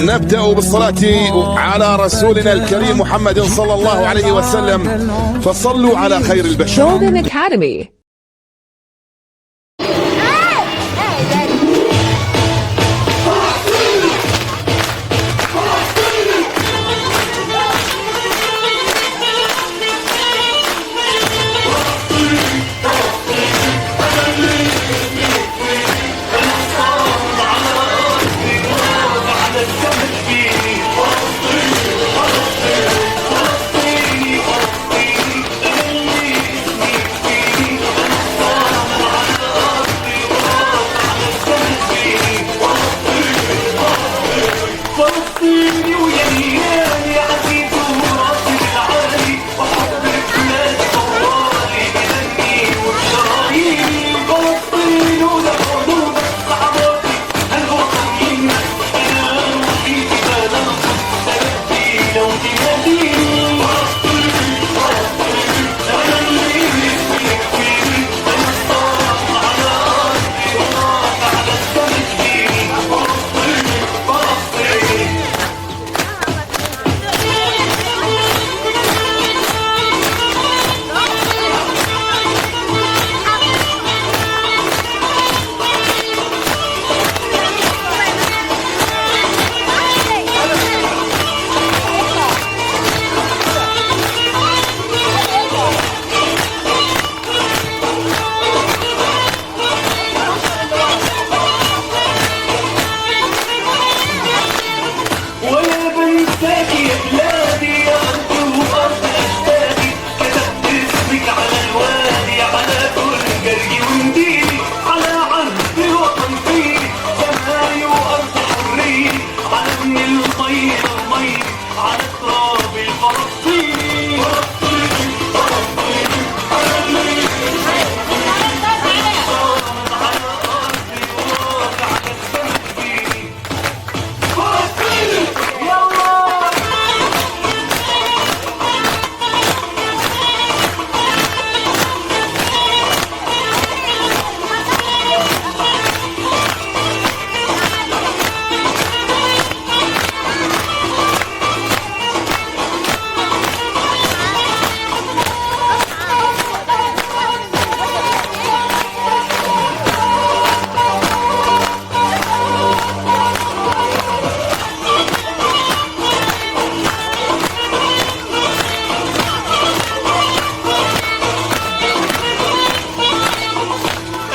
نبدأ بالصلاة على رسولنا الكريم محمد صلى الله عليه وسلم، فصلوا على خير البشر. Golden Academy. فلسطيني ويليان يا عزيز وراسي بالعالي وحب البلاد طوالي بغني وبشراييني. فلسطين ولحدود الصعباتي هالوطنيين انا وحيدي بلا تبدي لو تناديني. فلسطين انا اللي اسمي فيني انا الصاح على ارضي وراك على الدم فيني. فلسطين ولا بنساكي يا بلادي يا أرضي وأرض أجدادي. كتبت اسمك على الوادي على كل قرية ومديني على عهد الوطن فيه سماي وأرض حرية على ابن المي للمي على التراب الفلسطيني. فلسطين فلسطين على ابني على أرضي وراك على الدم فيني. فلسطين يلا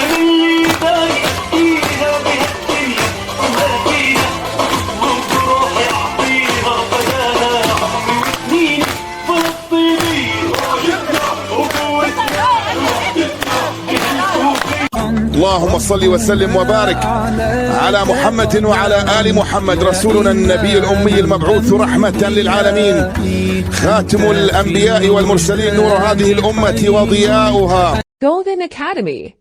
اللي بايت فيها بهالدنيا وما فيها اطلب روحي اعطيها فداها عمري وسنيني. فلسطيني رايتنا وقوتنا اللهم صل وسلم وبارك على محمد وعلى آل محمد رسولنا النبي الأمي المبعوث رحمة للعالمين، خاتم الأنبياء والمرسلين، نور هذه الأمة وضياؤها. Golden Academy.